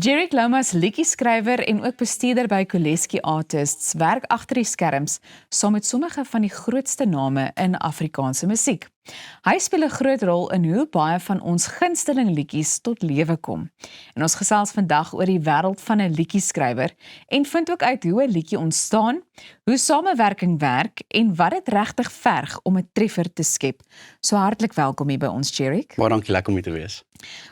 Jerick Loma is liedjieskrywer en ook bestuurder by Koleski Artists, werk agter die skerms saam met sommige van die grootste name in Afrikaanse musiek. Hy speel 'n groot rol in hoe baie van ons gunsteling liedjies tot lewe kom. En ons gesels vandag oor die wêreld van 'n liedjieskrywer en vind ook uit hoe 'n liedjie ontstaan, hoe samewerking werk en wat dit regtig verg om 'n treffer te skep. So hartlik welkom hier by ons, Jerick. Baie dankie, lekker om hier te wees.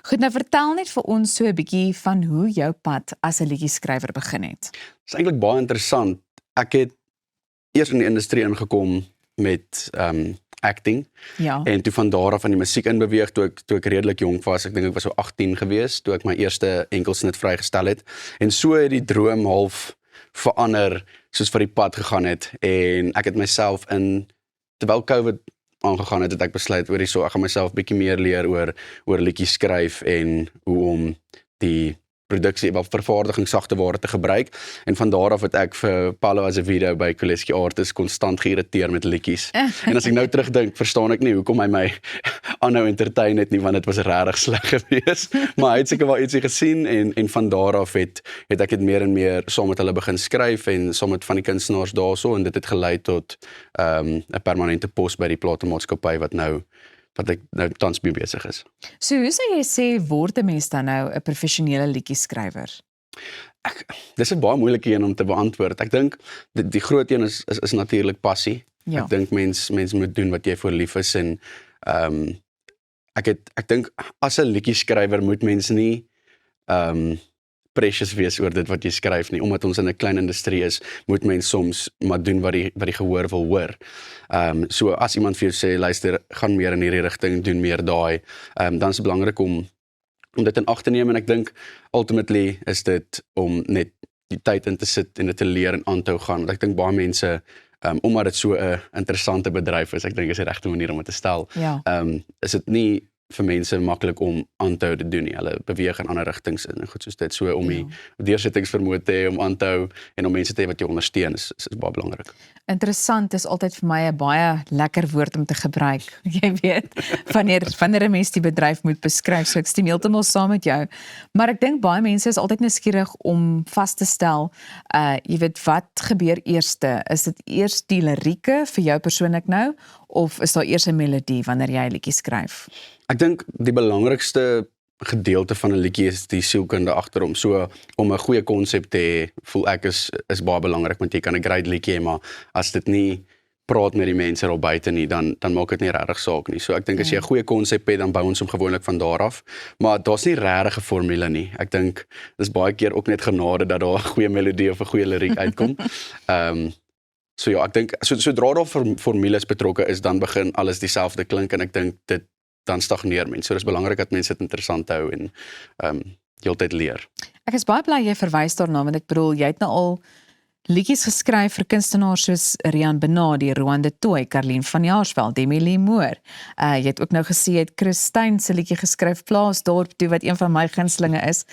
Goed, nou vertel net vir ons so 'n bietjie van hoe jou pad as 'n liedjieskrywer begin het. Dit is eintlik baie interessant. Ek het eers in die industrie ingekom met acting. Ja. En toe van daar af aan die musiek inbeweeg toe ek redelik jonk was. Ek dink ek was so 18 gewees toe ek my eerste enkelsnit vrygestel het. En so het die droom half verander soos vir die pad gegaan het. En ek het myself terwyl COVID aangegaan het ek besluit ek gaan myself bietjie meer leer oor liedjies skryf en hoe om die produksie, vervaardiging sagte ware te gebruik. En van daar af het ek vir Paulo Azevedo by Koleski Artists konstant geïrriteer met liedjies. En as ek nou terugdink, verstaan ek nie hoekom hy my aanhou entertain het nie, want dit was regtig sleg geweest. Maar hy het seker wel ietsie gesien en van daar af het ek dit meer en meer saam met hulle begin skryf en saam met van die kunstenaars daarso en dit het gelei tot 'n permanente pos by die platemaatskappy wat ek nou tans mee besig is. So hoe sou jy sê, word 'n mens dan nou 'n professionele liedjieskrywer? Dis 'n baie moeilike een om te beantwoord. Ek dink die groot een is natuurlik passie. Ja. Ek dink mens moet doen wat jy voor lief is en ek dink as 'n liedjieskrywer moet mens nie precious wees oor dit wat jy skryf nie, omdat ons in 'n klein industrie is, moet mens soms maar doen wat die gehoor wil hoor. So as iemand vir jou sê, luister, gaan meer in hierdie rigting, doen meer daai, dan is dit belangrik om dit in ag te neem en ek dink ultimately is dit om net die tyd in te sit en dit te leer en aan te hou gaan. Want ek dink baie mense omdat dit so 'n interessante bedryf is, ek dink is die regte manier om dit te stel. Ja. Is dit nie vir mense maklik om aan te hou te doen nie. Hulle beweeg in ander rigtings in en goed soos dit. So om die deursettingsvermoë te hê om aan te hou en om mense te hê wat jou ondersteun is baie belangrik. Interessant is altyd vir my 'n baie lekker woord om te gebruik. Jy weet, wanneer 'n mens die bedryf moet beskryf, so ek stem heeltemal saam met jou. Maar ek dink baie mense is altyd nuuskierig om vas te stel, jy weet, wat gebeur eerste? Is dit eers die lirieke vir jou persoonlik nou, of is daar eers 'n melodie wanneer jy 'n liedjie skryf? Ek dink die belangrikste gedeelte van 'n liedjie is die sielkunde agter hom. So om 'n goeie konsep te hê, voel ek is baie belangrik, want jy kan 'n great liedjie hê, maar as dit nie praat met die mense daar buite nie, dan maak dit nie regtig saak nie. So ek dink as jy 'n goeie konsep het, dan bou ons hom gewoonlik van daar af. Maar daar's nie regtig 'n formule nie. Ek dink dis baie keer ook net genade dat daar 'n goeie melodie of 'n goeie liriek uitkom. So ja, ek dink sodra daar formules betrokke is, dan begin alles dieselfde klink en ek dink dan stagneer mense. So dis belangrik dat mense dit interessant hou en heeltyd leer. Ek is baie bly jy verwys daarna, want ek bedoel, jy het nou al liedjies geskryf vir kunstenaars soos Rian Benadi, Rowan de Tooy, Karlien van Jaarsveld, Demi Lee Moore. Jy het ook nou gesê, jy het Christine se liedjie geskryf, Plaasdorp toe, wat een van my gunstelinge is.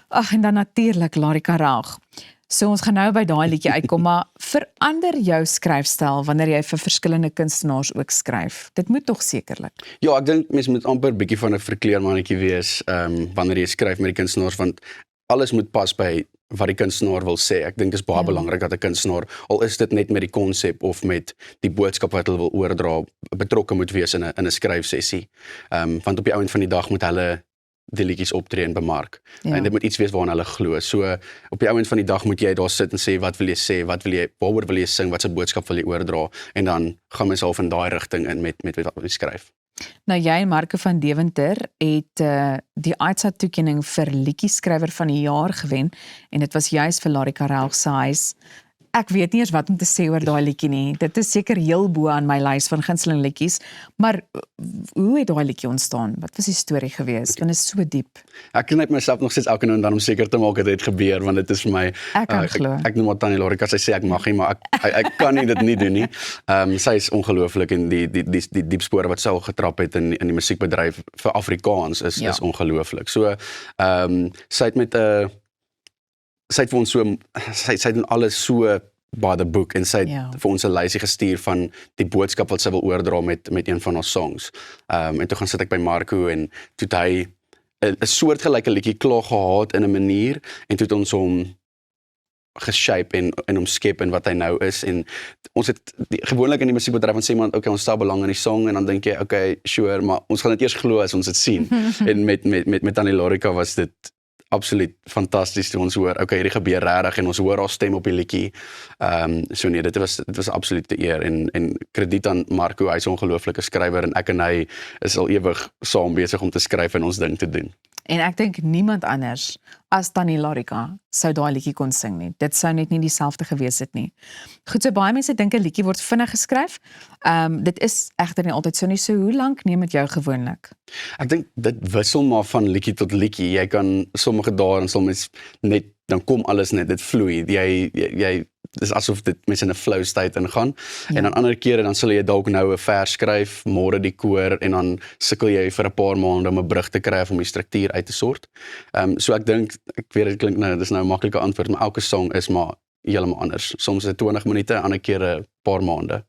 Ag, en dan natuurlik Larika Raag. So ons gaan nou by daai liedjie uitkom, maar verander jou skryfstyl wanneer jy vir verskillende kunstenaars ook skryf. Dit moet tog sekerlik. Ja, ek dink mens moet amper bietjie van 'n verkleermannetjie wees wanneer jy skryf met die kunstenaars, want alles moet pas by wat die kunstenaar wil sê. Ek dink dit is baie belangrik dat 'n kunstenaar, al is dit net met die konsep of met die boodskap wat hulle wil oordra, betrokke moet wees in 'n skryfsessie. Want op die einde van die dag moet hulle die liedjies optree en bemark. Ja. En dit moet iets wees waarna hulle glo. So op die einde van die dag moet jy daar sit en sê, wat wil jy sê, waaroor wil jy sing, wat se boodskap wil jy oordra, en dan gaan mens al van daai rigting in met wat jy skryf. Nou jy en Marco van Deventer het die AITSA toekenning vir liedjieskrywer van die jaar gewen en dit was juis vir Larika Raag se huis. Ek weet nie eers wat om te sê oor daai liedjie nie. Dit is seker heel bo aan my lys van gunsteling liedjies, maar hoe het daai liedjie ontstaan? Wat was die storie geweest? Want dit is so diep. Ek knip myself nog steeds elke nou en dan om seker te maak dat dit gebeur, want dit is vir my Ek kan glo. Ek noem maar Tannie Larika, sy sê ek mag nie, maar ek kan nie dit nie doen nie. Sy is ongelooflik en die diep spore wat sy al getrap het in die musiekbedryf vir Afrikaans is ongelooflik. So sy het sy het vir ons sy doen alles so by the book en sy het vir ons 'n lysie gestuur van die boodskap wat sy wil oordra met een van haar songs. En toe gaan sit ek by Marco en toe hy 'n soortgelyke liedjie klaar gehad in 'n manier en toe het ons hom geshape en omskep in wat hy nou is en ons het gewoonlik in die musiekbedryf dan sê iemand okay ons stel belang in die song en dan dink jy okay sure maar ons gaan dit eers glo as ons dit sien en met Tannie Lorika was dit absoluut fantasties toe ons hoor okay hierdie gebeur regtig en ons hoor haar stem op die liedjie. So nee dit was absoluut 'n eer en krediet aan Marco, hy's 'n ongelooflike skrywer en ek en hy is al ewig saam besig om te skryf en ons ding te doen. En ek dink niemand anders as Tannie Lorika sou daai liedjie kon sing nie. Dit sou net nie dieselfde gewees het nie. Goed, so baie mense dink 'n liedjie word vinnig geskryf. Dit is egter nie altyd so nie. So hoe lank neem dit jou gewoonlik? Ek dink dit wissel maar van liedjie tot liedjie. Jy kan sommige dae en soms net dan kom alles net, dit vloei. Jy dis asof dit mense in 'n flow state ingaan. Ja. En dan ander kere dan sal jy dalk nou 'n vers skryf, môre die koor en dan sukkel jy vir 'n paar maande om 'n brug te kry om die struktuur uit te sort. So ek dink ek weet dit klink nou dis nou 'n maklike antwoord, maar elke song is maar heeltemal anders. Soms is dit 20 minute, ander kere 'n paar maande.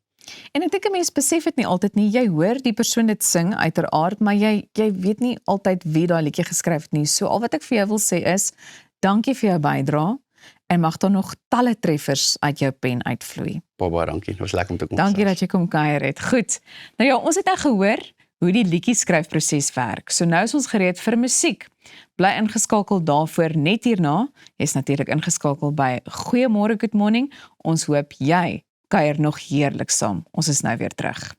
En ek dink 'n mens besef dit nie altyd nie. Jy hoor die persoon dit sing uiteraard, maar jy weet nie altyd wie daai liedjie geskryf het nie. So al wat ek vir jou wil sê is dankie vir jou bydrae en mag daar nog talle treffers uit jou pen uitvloei. Baie dankie. Dit was lekker om te kom. Dankie dat jy kom kuier het. Goed. Nou ja, ons het nou gehoor hoe die liedjie skryfproses werk. So nou is ons gereed vir musiek. Bly ingeskakel daarvoor net hierna. Jy's natuurlik ingeskakel by Goeiemôre Good Morning. Ons hoop jy kuier nog heerlik saam. Ons is nou weer terug.